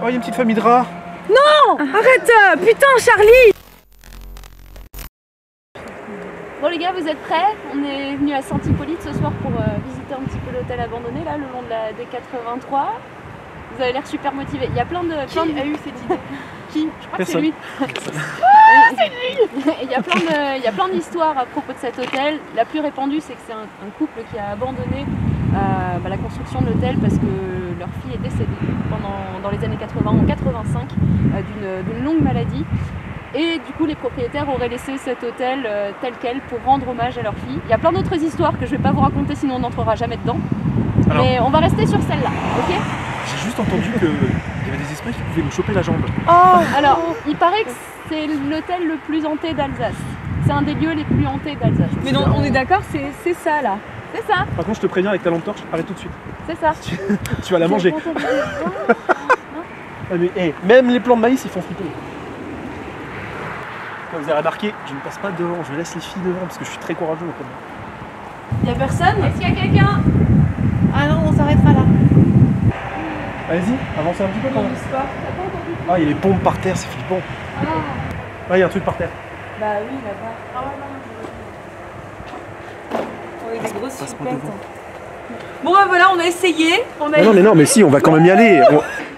Oh, il y a une petite famille de rats. Non, arrête, putain, Charlie. Bon les gars, vous êtes prêts? On est venu à Saint-Hippolyte ce soir pour visiter un petit peu l'hôtel abandonné là, le long de la D83. Vous avez l'air super motivés. Il y a plein de... Qui a eu cette idée? Qui? Je crois que c'est lui. C'est lui. Il y a plein d'histoires à propos de cet hôtel. La plus répandue, c'est que c'est un couple qui a abandonné la construction de l'hôtel parce que leur fille est décédée dans les années 80, en 85, d'une longue maladie. Et du coup, les propriétaires auraient laissé cet hôtel tel quel pour rendre hommage à leur fille. Il y a plein d'autres histoires que je ne vais pas vous raconter, sinon on n'entrera jamais dedans. Alors, mais on va rester sur celle-là, ok? J'ai juste entendu qu'il y avait des esprits qui pouvaient nous choper la jambe. Oh, alors, il paraît que c'est l'hôtel le plus hanté d'Alsace. C'est un des lieux les plus hantés d'Alsace. Mais non, on est d'accord, c'est ça là. C'est ça. Par contre, je te préviens, avec ta lampe torche, arrête tout de suite. C'est ça. Tu vas la manger. Ah, mais, hey, même les plants de maïs, ils font flipper. Comme vous avez remarqué, je ne passe pas devant, je laisse les filles devant parce que je suis très courageux. Y'a personne? Est-ce qu'il y a quelqu'un? Ah non, on s'arrêtera là. Vas-y, avancez un petit peu quand même. Ah, il y a les pompes par terre, c'est flippant. Ah, il y a un truc par terre. Bah oui, là-bas. Oh, il y a des grosses flippettes. Bon, bah voilà, on a essayé. Non, mais si, on va quand même y aller.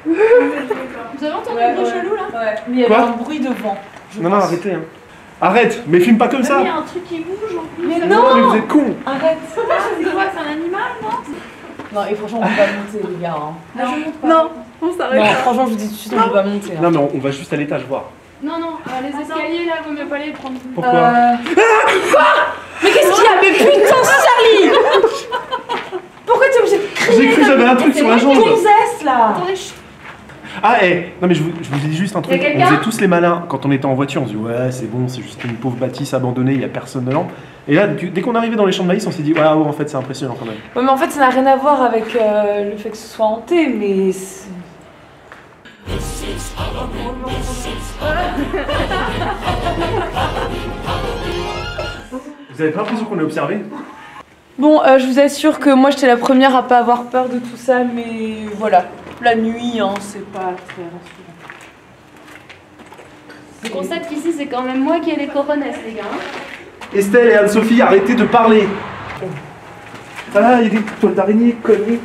Vous avez entendu le bruit chelou là? Ouais, mais il y avait un bruit de vent. Non, arrêtez. Hein. Arrête, mais filme pas comme ça. Il y a un truc qui bouge en plus. Mais non, mais vous êtes cons. Arrête. C'est quoi? C'est un animal, non? Non, et franchement, on peut pas monter, les gars. Hein. Non, on s'arrête. Non, franchement, je vous dis tout de suite, on peut pas monter. Non, mais on va juste à l'étage voir. Non, les escaliers là, vaut mieux pas les prendre. Pourquoi? Quoi? Mais qu'est-ce qu'il y a? Mais putain, Charlie! Pourquoi t'es obligé de crier? J'ai cru que j'avais un truc sur la jambe. Gonzesse là! Attendez, Ah, non, mais je vous dis juste un truc. On faisait tous les malins quand on était en voiture. On se dit, ouais, c'est bon, c'est juste une pauvre bâtisse abandonnée, il n'y a personne dedans. Et là, dès qu'on arrivait dans les champs de maïs, on s'est dit, ouais, en fait, c'est impressionnant quand même. Ouais, mais en fait, ça n'a rien à voir avec le fait que ce soit hanté, mais. Vous avez pas l'impression qu'on est observé? Bon, je vous assure que moi j'étais la première à pas avoir peur de tout ça, mais voilà. La nuit, hein, c'est pas très rassurant. je constate qu'ici c'est quand même moi qui ai les coronesses, les gars. Estelle et Anne-Sophie, arrêtez de parler. Ah, il y a des toiles d'araignée connées.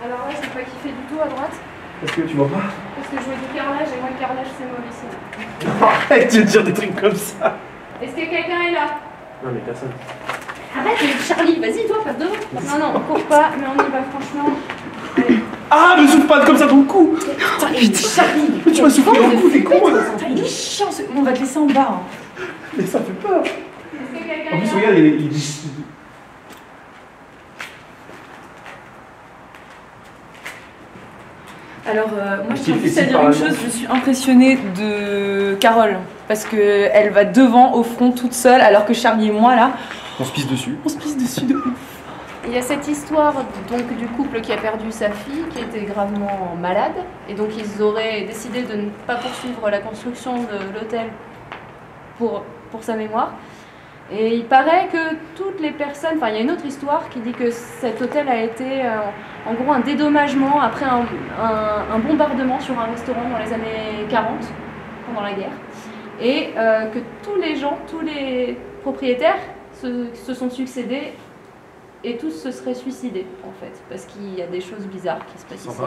Alors là, j'ai pas kiffé du tout à droite. Parce que tu vois pas? Parce que je jouais du carrelage et moi le carrelage c'est mauvais signe. Arrête de dire des trucs comme ça. Est-ce que quelqu'un est là? Non, mais personne. Arrête, Charlie, vas-y toi, passe devant. Non, cours pas, mais on y va franchement. Allez. Ah, me souffle pas comme ça dans le cou. Putain, Charlie! Mais tu m'as soufflé dans le cou, t'es con. Putain, il est chiant, on va te laisser en bas. Hein. Mais ça fait peur. Est-ce que quelqu'un En est plus, là? regarde, il Alors, moi je tiens juste à dire une chose, je suis impressionnée de Carole. Parce qu'elle va devant, au front, toute seule, alors que Charlie et moi, là, on se pisse dessus. on se pisse dessus de ouf. Il y a cette histoire donc du couple qui a perdu sa fille, qui était gravement malade, et donc ils auraient décidé de ne pas poursuivre la construction de l'hôtel pour sa mémoire. Et il paraît que toutes les personnes, enfin il y a une autre histoire qui dit que cet hôtel a été en gros un dédommagement après un bombardement sur un restaurant dans les années 40, pendant la guerre, et que tous les gens, tous les propriétaires se sont succédés et tous se seraient suicidés en fait, parce qu'il y a des choses bizarres qui se passent ici.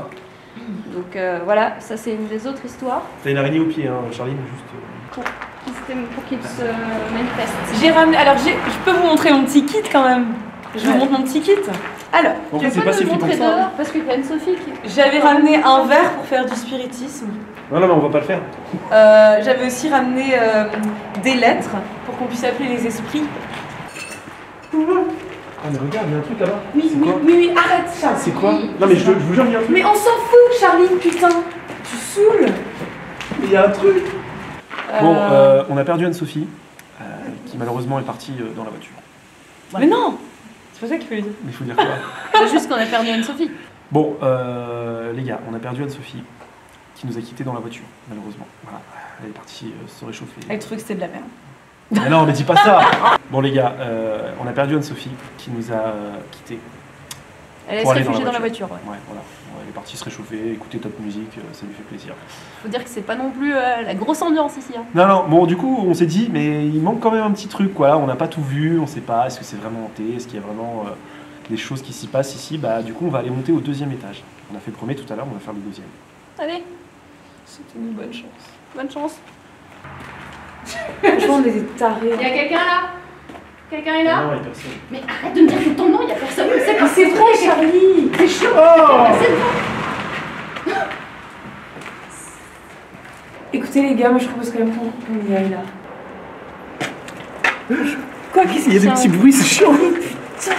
Donc voilà, ça c'est une des autres histoires. T'as une araignée au pied, hein, Charlie, mais juste... Pour qu'ils se manifestent. J'ai ramené, alors je peux vous montrer mon petit kit quand même. Je vous montre mon petit kit. Alors, En tu fait, c'est peux pas nous si le flippant montrer que ça. dehors parce qu'il y a une Sophie qui... j'avais ramené un verre pour faire du spiritisme. Non, mais on va pas le faire. J'avais aussi ramené des lettres pour qu'on puisse appeler les esprits. Ah, mais regarde, il y a un truc là-bas. Oui, arrête Charlie. C'est quoi? Non, mais je vous jure, il y a un truc. Mais on s'en fout Charlie, putain. Tu saoules. Il y a un truc. Bon, on a perdu Anne-Sophie, qui malheureusement est partie dans la voiture. Mais non. C'est pas ça qu'il faut lui dire. Mais il faut dire quoi? C'est juste qu'on a perdu une Sophie. Bon, les gars, on a perdu Anne-Sophie, qui nous a quittés dans la voiture, malheureusement. Voilà, elle est partie se réchauffer. Elle trouvait que c'était de la merde. Mais non, mais dis pas ça. Bon les gars, on a perdu Anne-Sophie, qui nous a quittés. Elle allait se réfugier dans la voiture. Ouais, voilà. Elle est partie se réchauffer, écouter top musique, ça lui fait plaisir. Faut dire que c'est pas non plus la grosse ambiance ici. Hein. Non, bon, du coup, on s'est dit, mais il manque quand même un petit truc, quoi. On n'a pas tout vu, on sait pas, est-ce que c'est vraiment hanté, est-ce qu'il y a vraiment des choses qui s'y passent ici. Bah, du coup, on va aller monter au 2e étage. On a fait le premier tout à l'heure, on va faire le 2e. Allez, C'est une bonne chance. bonne chance. Franchement, on est des tarés. Il y a quelqu'un là? Quelqu'un est là? Non, il y a personne. Mais arrête de me dire tout ton nom, il y a personne. C'est vrai, Charlie. C'est chiant. Oh Écoutez les gars, moi je propose quand même qu'on y aille là. Quoi, qu'est-ce qu'il y a des petits bruits, c'est chiant. Putain.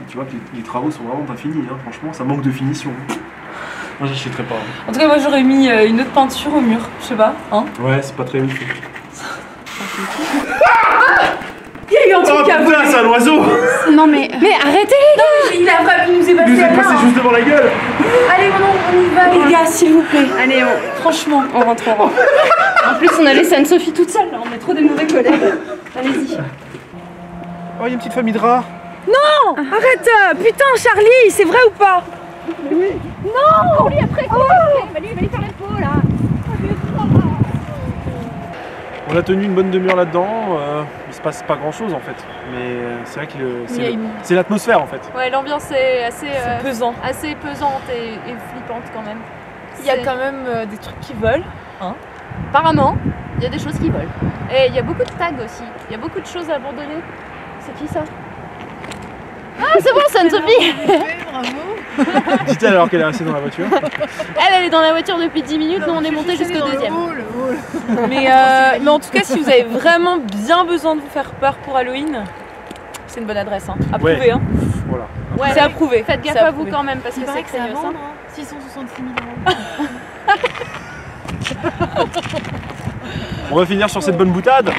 Tu vois que les travaux sont vraiment pas finis, hein. Franchement, ça manque de finition. Moi, j'achèterais pas. En tout cas, moi j'aurais mis une autre peinture au mur, je sais pas, hein. Ouais, c'est pas très ouf. Il y a eu un truc à putain, c'est un oiseau. Non mais arrêtez les gars. Il nous est passé Il nous est à passé là, juste devant la gueule. Allez, on y va les gars, s'il vous plaît. Allez, Franchement. on rentre. En plus, on a laissé Anne-Sophie toute seule, là. On est trop des mauvais collègues. Allez-y. Oh, il y a une petite famille de rats. Non, arrête. Putain, Charlie, c'est vrai ou pas? Non, pour lui après. Il va lui faire la peau là. On a tenu une bonne demi-heure là-dedans. Il se passe pas grand-chose en fait. Mais c'est vrai que c'est l'atmosphère en fait. Ouais, l'ambiance est assez pesant. assez pesante et flippante quand même. Il y a quand même des trucs qui volent. Hein. Apparemment, il y a des choses qui volent. Et il y a beaucoup de tags aussi. Il y a beaucoup de choses abandonnées. C'est qui ça? Ah, c'est bon, c'est Anne-Sophie. Bravo. Dit-elle alors qu'elle est restée dans la voiture. Elle est dans la voiture depuis 10 minutes, nous on est monté jusqu'au 2e. Mais en tout cas, si vous avez vraiment bien besoin de vous faire peur pour Halloween, c'est une bonne adresse. Hein. Approuvé, Ouais. hein. Voilà. Ouais, C'est approuvé. Faites gaffe C'est à vous approuvé. quand même parce que c'est c'est à craignos. vendre, hein. 666 000 €. On va finir sur cette bonne boutade.